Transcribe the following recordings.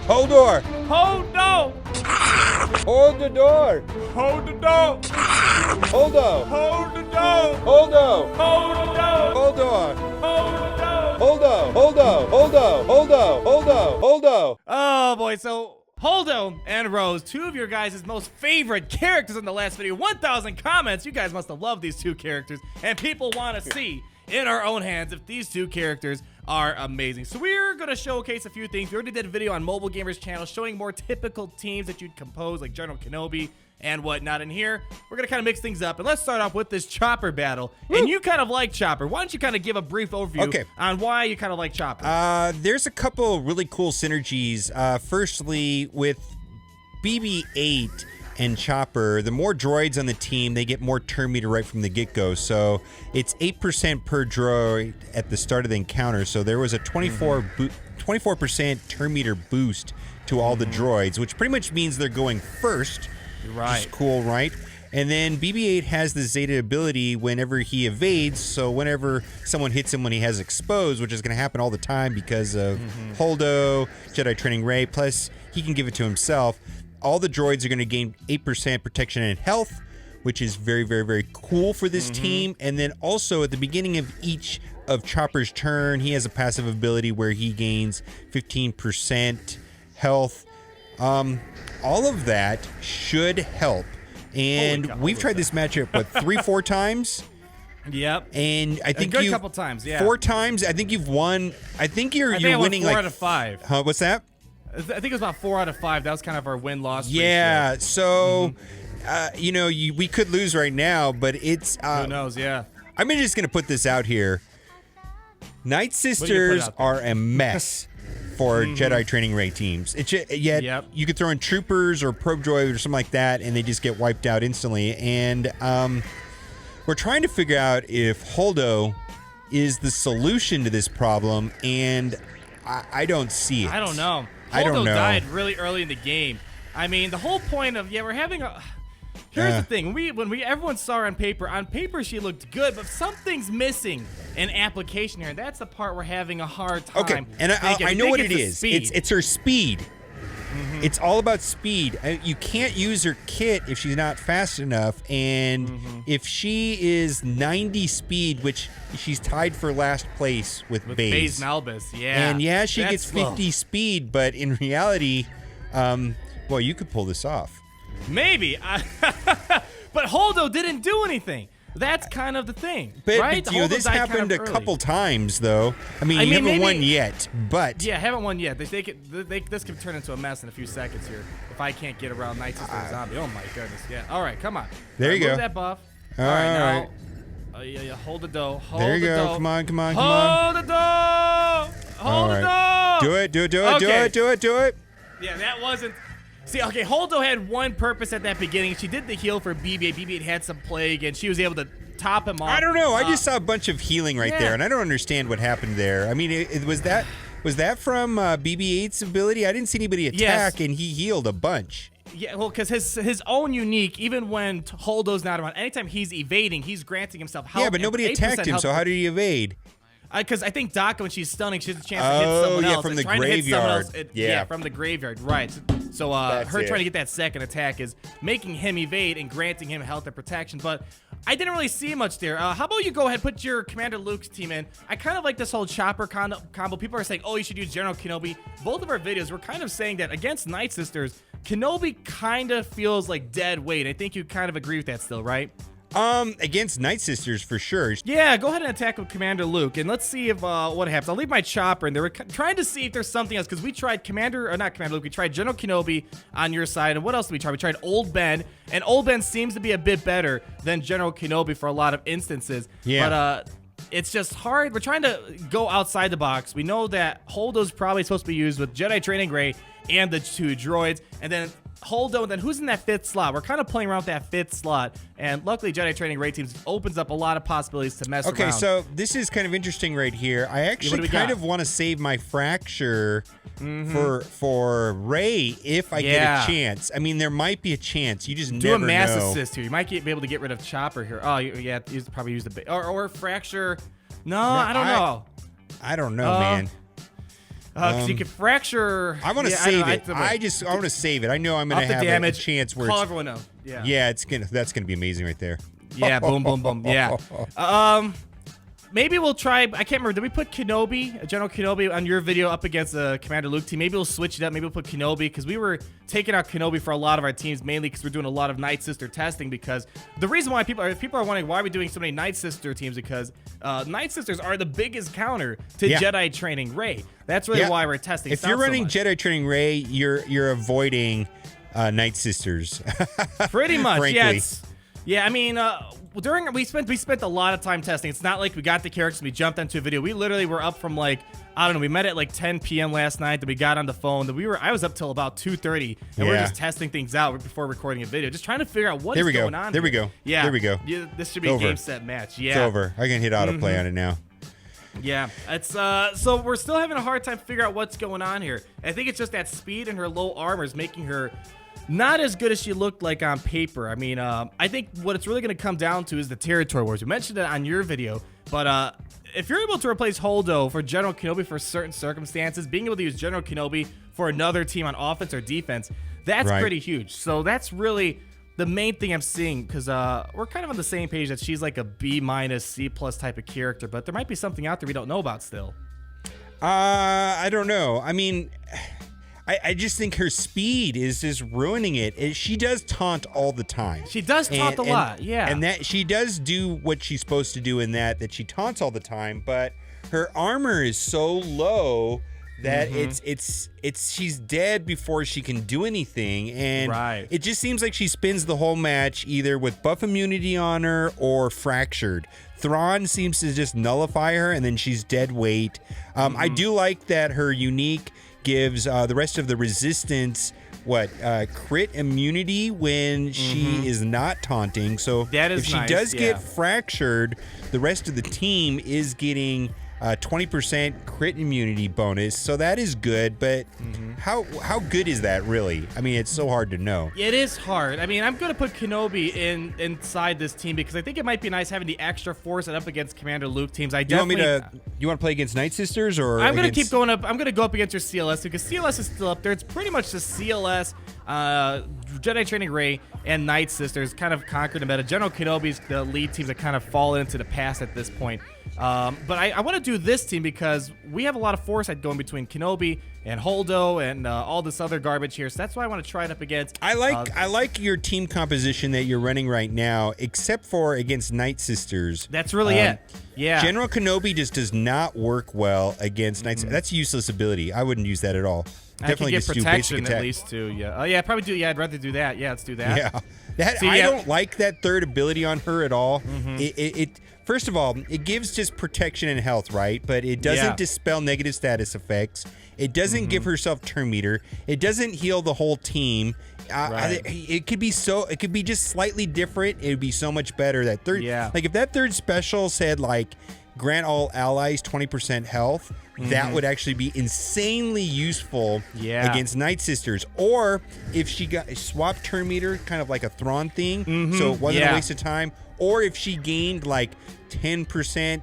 Hold door. Hold no. Hold the door. Hold the door. Holdo. Hold the door. Holdo. Hold the door. Hold door. Hold the door. Holdo. Holdo. Holdo. Holdo. Holdo. Holdo. Oh boy, so Holdo and Rose, two of your guys' most favorite characters in the last video. 1,000 comments. You guys must have loved these two characters, and people want to see in our own hands if these two characters are amazing. So we're gonna showcase a few things. We already did a video on Mobile Gamer's channel showing more typical teams that you'd compose, like General Kenobi and whatnot. In here, we're gonna kind of mix things up, and let's start off with this Chopper battle. Woo. And you kind of like Chopper. Why don't you kind of give a brief overview on why you kind of like Chopper? There's a couple really cool synergies. Firstly, with BB-8 and Chopper, the more droids on the team, they get more turn meter right from the get-go. So it's 8% per droid at the start of the encounter. So there was a 24% turn meter boost to all the droids, which pretty much means they're going first. Right. Which is cool, right? And then BB-8 has the Zeta ability whenever he evades, so whenever someone hits him when he has exposed, which is going to happen all the time because of Holdo, Jedi Training Ray, plus he can give it to himself. All the droids are going to gain 8% protection and health, which is very, very, very cool for this team. And then also at the beginning of each of Chopper's turn, he has a passive ability where he gains 15% health. All of that should help. And we've tried this matchup, what, 3-4 times? Yep. And I think a couple times, yeah. 4 times. I think you've won. I think you're winning 4 like out of 5. Huh? What's that? I think it was about 4 out of 5. That was kind of our win-loss ratio. Yeah. So, you know, we could lose right now, but it's who knows? Yeah. I'm just gonna put this out here. Night Sisters are a mess for Jedi Training Ray teams. It's yet you could throw in troopers or probe droids or something like that, and they just get wiped out instantly. And we're trying to figure out if Holdo is the solution to this problem, and I don't see it. I don't know. Holdo died really early in the game. I mean, the whole point of we're having a. Here's the thing: everyone saw her on paper she looked good, but something's missing in application here. That's the part we're having a hard time. Okay, and I know what it is. It's her speed. It's all about speed. You can't use her kit if she's not fast enough, and if she is 90 speed, which she's tied for last place with Baze and Albus, yeah. And she gets 50 speed, but in reality, well, you could pull this off. Maybe, but Holdo didn't do anything. That's kind of the thing, but, right? But this happened a couple times, though. I mean, you haven't won yet, but haven't won yet. This could turn into a mess in a few seconds here if I can't get around Night Sister Zombie. Oh my goodness, yeah. All right, come on. There you go. Move that buff. All right, now. Hold the dough. There you go. Come on. Hold the dough. Hold the dough. Do it. Yeah, that wasn't. See, okay, Holdo had one purpose at that beginning. She did the heal for BB-8. BB-8 had some plague, and she was able to top him off. I don't know. I just saw a bunch of healing right there, and I don't understand what happened there. I mean, was that from BB-8's ability? I didn't see anybody attack, and he healed a bunch. Yeah, well, because his own unique, even when Holdo's not around, anytime he's evading, he's granting himself health. Yeah, but nobody attacked him, so how did he evade? Because I think Daka, when she's stunning, she has a chance to hit someone else. From the graveyard. From the graveyard, right. So her trying to get that second attack is making him evade and granting him health and protection. But I didn't really see much there. How about you go ahead and put your Commander Luke's team in? I kind of like this whole Chopper combo. People are saying, oh, you should use General Kenobi. Both of our videos, we're kind of saying that against Night Sisters, Kenobi kind of feels like dead weight. I think you kind of agree with that still, right? Against Night Sisters for sure. Yeah, go ahead and attack with Commander Luke, and let's see if what happens. I'll leave my Chopper in there. We're trying to see if there's something else, because we tried not Commander Luke, we tried General Kenobi on your side, and what else did we try? We tried Old Ben, and Old Ben seems to be a bit better than General Kenobi for a lot of instances. Yeah. But, it's just hard. We're trying to go outside the box. We know that Holdo's probably supposed to be used with Jedi Training Ray and the 2 droids, and then Holdo, and then who's in that 5th slot? We're kind of playing around with that 5th slot, and luckily Jedi Training Ray teams opens up a lot of possibilities to mess around. Okay, so this is kind of interesting right here. I actually kind of want to save my Fracture for Ray if I get a chance. I mean, there might be a chance. You just never know. Do a mass assist here. You might be able to get rid of Chopper here. Oh, yeah, he's probably use the or Fracture. No, I don't know. I don't know, man. Because you can fracture. I want to save it. I want to save it. I know I'm going to have a chance where call everyone know. Yeah, that's gonna be amazing right there. Yeah, boom, boom, boom. Yeah. Maybe we'll try. I can't remember. Did we put Kenobi, General Kenobi, on your video up against the Commander Luke team? Maybe we'll switch it up. Maybe we'll put Kenobi because we were taking out Kenobi for a lot of our teams, mainly because we're doing a lot of Night Sister testing. Because the reason why people are wondering why we're doing so many Night Sister teams because Night Sisters are the biggest counter to Jedi Training Rey. That's really why we're testing. If you're running Jedi Training Rey, you're avoiding Night Sisters. Pretty much. Frankly. Yeah, I mean, we spent a lot of time testing. It's not like we got the characters and we jumped into a video. We literally were up from like, I don't know, we met at like 10 p.m. last night, then we got on the phone, then I was up till about 2:30, and we're just testing things out before recording a video, just trying to figure out what is going on. There we go. Yeah. There we go. Yeah, this should be a game set match. Yeah. It's over. I can hit autoplay on it now. Yeah, it's so we're still having a hard time figuring out what's going on here. I think it's just that speed and her low armor is making her not as good as she looked like on paper. I mean, I think what it's really going to come down to is the territory wars. You mentioned it on your video, but if you're able to replace Holdo for General Kenobi for certain circumstances, being able to use General Kenobi for another team on offense or defense, that's pretty huge. So that's really the main thing I'm seeing because we're kind of on the same page that she's like a B-, C+ type of character, but there might be something out there we don't know about still. I don't know. I mean, I just think her speed is just ruining it. She does taunt all the time. She does taunt a lot, yeah. And that she does do what she's supposed to do in that she taunts all the time, but her armor is so low that she's dead before she can do anything, and it just seems like she spends the whole match either with buff immunity on her or fractured. Thrawn seems to just nullify her, and then she's dead weight. I do like that her unique gives the rest of the resistance crit immunity when she is not taunting. So if she does get fractured, the rest of the team is getting 20% crit immunity bonus, so that is good, but how good is that really? I mean, it's so hard to know. It is hard. I mean, I'm going to put Kenobi inside this team because I think it might be nice having the extra force up against Commander Luke teams. You want to play against Night Sisters or I'm going to keep going up. I'm going to go up against your CLS because CLS is still up there. It's pretty much the CLS, Jedi Training Rey, and Night Sisters kind of conquered the meta. General Kenobi's the lead teams that kind of fallen into the past at this point. But I want to do this team because we have a lot of foresight going between Kenobi and Holdo and all this other garbage here. So that's why I want to try it up against. I like your team composition that you're running right now, except for against Night Sisters. That's really it. Yeah. General Kenobi just does not work well against Night Sisters. That's a useless ability. I wouldn't use that at all. Definitely get just protection do basic attack. At least too. Yeah. Oh yeah, probably do. Yeah, I'd rather do that. Yeah, let's do that. Yeah. I don't like that third ability on her at all. It first of all, it gives just protection and health, right? But it doesn't dispel negative status effects. It doesn't give herself turn meter. It doesn't heal the whole team. It could be just slightly different. It would be so much better. That third, like if that third special said like grant all allies 20% health, that would actually be insanely useful against Night Sisters. Or if she got a swap turn meter, kind of like a Thrawn thing, so it wasn't a waste of time. Or if she gained like 10%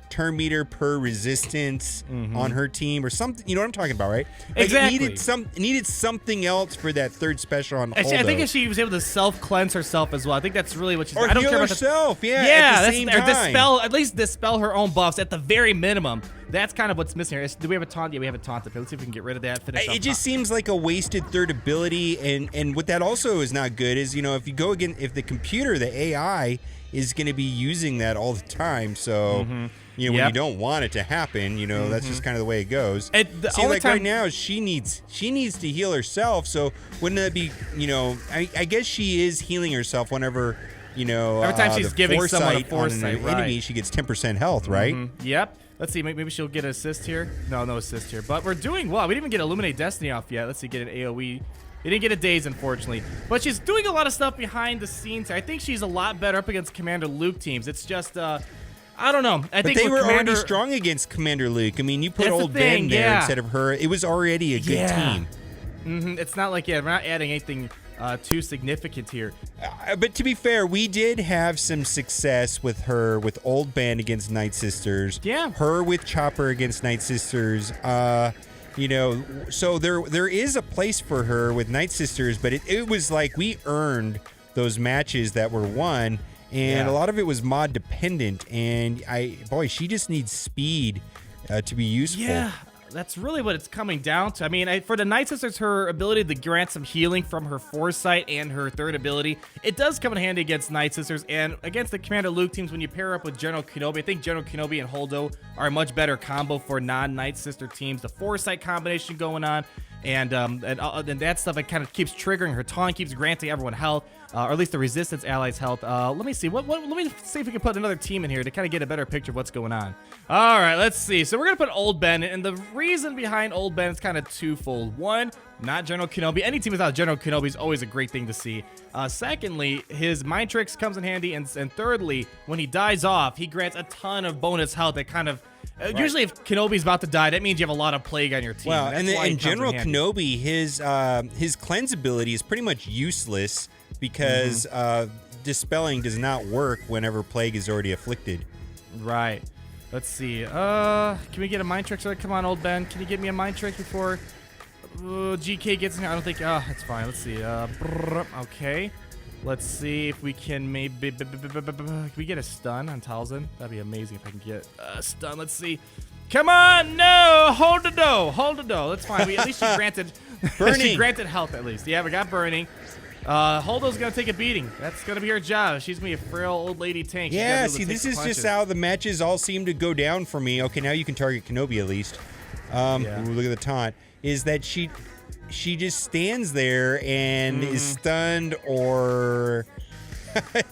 turn meter per resistance on her team or something. You know what I'm talking about, right? Like exactly. It needed something else for that third special on Holdo. I think if she was able to self-cleanse herself as well, I think that's really what she's... Or I don't heal care herself, about at the same time. At least dispel her own buffs at the very minimum. That's kind of what's missing here. Do we have a taunt? Yeah, we have a taunt. Let's see if we can get rid of that. It just seems like a wasted third ability, and what that also is not good is, if you go again, if the computer, the AI, is going to be using that all the time, so... when you don't want it to happen, that's just kind of the way it goes. Right now, she needs to heal herself. So wouldn't that be, I guess she is healing herself whenever, every time she's giving someone a foresight, on an enemy, she gets 10% health, right? Yep. Let's see, maybe she'll get an assist here. No assist here. But we're doing well. We didn't even get Illuminate Destiny off yet. Let's see, get an AoE. He didn't get a daze, unfortunately. But she's doing a lot of stuff behind the scenes. I think she's a lot better up against Commander Luke teams. It's just, I don't know. I think they were already strong against Commander Luke. I mean, you put old Ben there instead of her. It was already a good team. It's not like, we're not adding anything too significant here. But to be fair, we did have some success with her, with old Ben against Night Sisters. Yeah. Her with Chopper against Night Sisters. You know, so there is a place for her with Night Sisters, but it was like we earned those matches that were won, and a lot of it was mod dependent. And she just needs speed to be useful. Yeah. That's really what it's coming down to. I mean, for the Night Sisters, her ability to grant some healing from her foresight and her third ability, it does come in handy against Night Sisters and against the Commander Luke teams when you pair up with General Kenobi. I think General Kenobi and Holdo are a much better combo for non-Night Sister teams. The foresight combination going on, and that stuff, it kind of keeps triggering her taunt, keeps granting everyone health, or at least the resistance allies health. Let me see. Let me see if we can put another team in here to kind of get a better picture of what's going on. All right, let's see. So we're gonna put Old Ben, and the reason behind Old Ben is kind of twofold. One, not General Kenobi. Any team without General Kenobi is always a great thing to see. Secondly, his mind tricks comes in handy, and thirdly, when he dies off, he grants a ton of bonus health that kind of. Usually, if Kenobi's about to die, that means you have a lot of plague on your team. Well, and in General Kenobi, his cleanse ability is pretty much useless because dispelling does not work whenever plague is already afflicted. Right. Let's see. Can we get a mind trick? Come on, Old Ben. Can you get me a mind trick before GK gets in here? I don't think. That's fine. Let's see. Okay. Let's see if we can maybe. Can we get a stun on Talzin? That'd be amazing if I can get a stun. Let's see. Come on, no, hold the dough. That's fine. At least she granted. Burning. She granted health at least. Yeah, we got burning. Holdo's gonna take a beating. That's gonna be her job. She's gonna be a frail old lady tank. Yeah, see, this is just how the matches all seem to go down for me. Okay, now you can target Kenobi at least. Ooh, look at the taunt. Is that she just stands there and is stunned or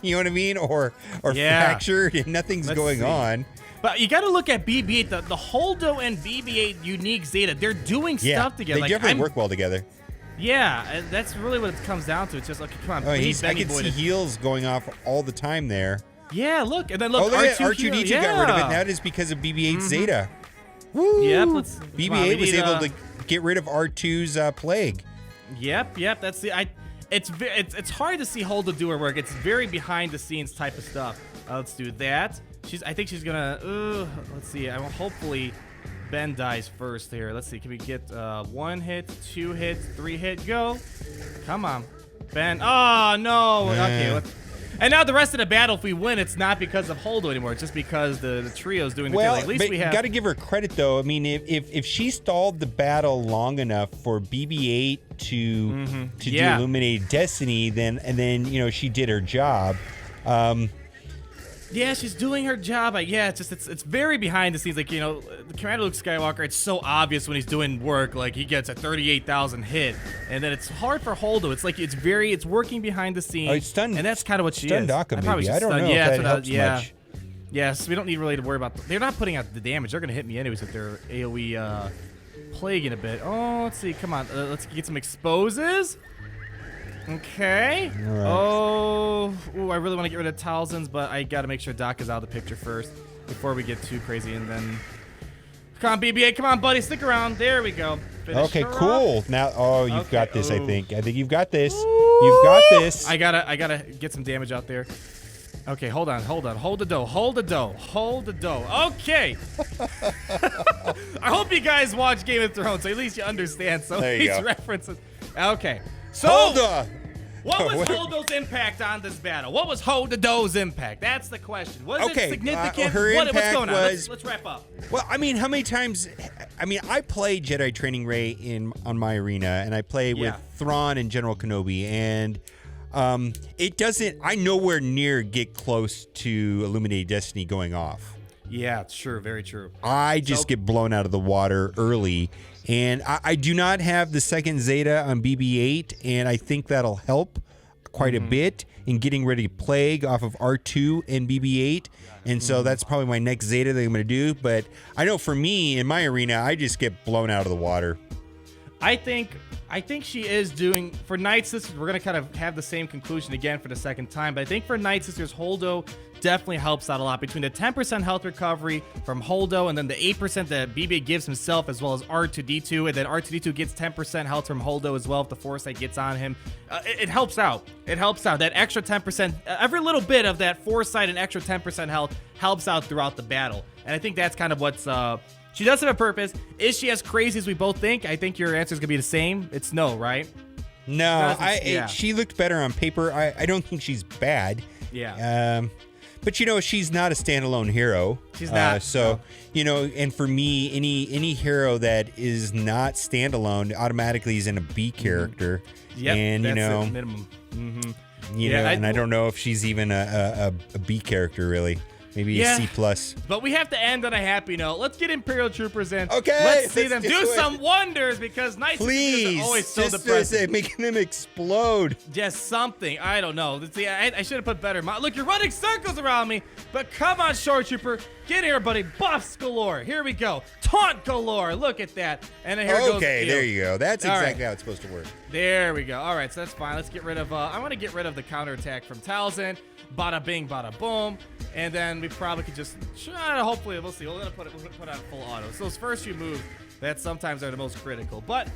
you know what I mean, or fractured, and nothing's going on. But you got to look at BB-8. The Holdo and BB-8 unique Zeta, they're doing stuff together. They definitely work well together. Yeah, and that's really what it comes down to. It's just, okay, come on. I can see heals going off all the time there. Yeah, look. And then look, R2-D2 got rid of it. That is because of BB-8 Zeta. Woo! Yep, BB-8 was able to get rid of R2's plague. Yep. That's the. It's hard to see Holdo do her work. It's very behind the scenes type of stuff. Let's do that. I think she's gonna. Let's see. Hopefully, Ben dies first here. Let's see. Can we get 1 hit, 2 hits, 3 hit? Go. Come on, Ben. Oh no. Okay. And now the rest of the battle, if we win, it's not because of Holdo anymore. It's just because the trio's doing the kill. At least we have. Got to give her credit though. I mean, if she stalled the battle long enough for BB-8 to do Illuminated Destiny, then she did her job. Yeah, she's doing her job. It's very behind the scenes. Like, the Commander Luke Skywalker, it's so obvious when he's doing work. Like, he gets a 38,000 hit, and then it's hard for Holdo. It's like it's working behind the scenes. Oh, it's stunned. And that's kind of what she stunned is. Daka, maybe. I don't know if that helps much. Yes, we don't need really to worry about. They're not putting out the damage. They're gonna hit me anyways if they're AOE plaguing a bit. Oh, let's see. Come on, let's get some exposes. Okay. Right. Oh, I really want to get rid of Talzin's, but I got to make sure Doc is out of the picture first before we get too crazy. And then, come on, BB-8, come on, buddy, stick around. There we go. Finish okay, her cool. off. Now, you've got this. I think you've got this. Ooh. You've got this. I gotta get some damage out there. Okay, hold on. Hold the dough. Okay. I hope you guys watch Game of Thrones, so at least you understand some of these references. Okay. So, Holdo! What was Holdo's impact on this battle? What was Holdo's impact? That's the question. Was it significant? Her impact what's going on? was... Let's wrap up. Well, I mean, how many times... I play Jedi Training Ray on my arena, and I play with Thrawn and General Kenobi, and it doesn't... I nowhere near get close to Illuminated Destiny going off. Yeah, it's true. Very true. I just get blown out of the water early. And I do not have the second Zeta on BB-8, and I think that'll help quite a bit in getting ready to Plague off of R2 and BB-8. And so that's probably my next Zeta that I'm going to do. But I know for me, in my arena, I just get blown out of the water. I think she is doing... For Night Sisters, we're going to kind of have the same conclusion again for the second time. But I think for Night Sisters, Holdo definitely helps out a lot between the 10% health recovery from Holdo and then the 8% that BB gives himself, as well as R2-D2, and then R2-D2 gets 10% health from Holdo as well if the Foresight gets on him. It helps out. It helps out. That extra 10%, every little bit of that Foresight and extra 10% health helps out throughout the battle. And I think that's kind of what's She does have a purpose. Is she as crazy as we both think? I think your answer is gonna be the same. It's no, right? No, Yeah. she looked better on paper. I don't think she's bad. Yeah. But she's not a standalone hero. She's not. So and for me, any hero that is not standalone automatically is in a B character. Yep, and that's it, minimum. I don't know if she's even a B character really. Maybe a C plus. But we have to end on a happy note. Let's get Imperial Troopers in. Okay, let's see them do some wonders because Knights of Troopers are always so depressing. Making them explode. Just something. I don't know. See, I should have put better. Look, you're running circles around me. But come on, Short Trooper. Get here, buddy. Buffs galore. Here we go. Taunt galore. Look at that. And then here goes. Okay, there you go. That's exactly how it's supposed to work. There we go. All right, so that's fine. Let's get rid of. I want to get rid of the counterattack from Talzin. Bada bing, bada boom. And then we probably could just hopefully we'll see. We're gonna put on full auto. So those first few moves that sometimes are the most critical. But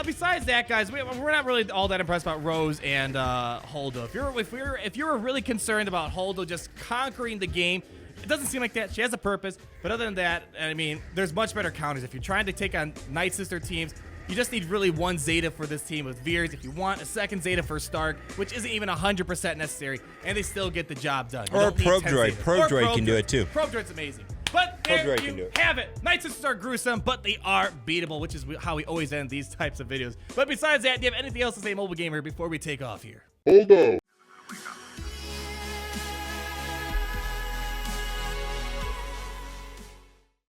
besides that, guys, we're not really all that impressed about Rose and Holdo. If you were really concerned about Holdo just conquering the game, it doesn't seem like that. She has a purpose. But other than that, I mean, there's much better counters. If you're trying to take on Night Sister teams, you just need really one Zeta for this team with Veers. If you want a second Zeta for Stark, which isn't even 100% necessary, and they still get the job done. Or Probe Droid. Probe Droid can do it too. Probe Droid's amazing. But there you have it. Night Sisters are gruesome, but they are beatable, which is how we always end these types of videos. But besides that, do you have anything else to say, Mobile Gamer, before we take off here? Holdo.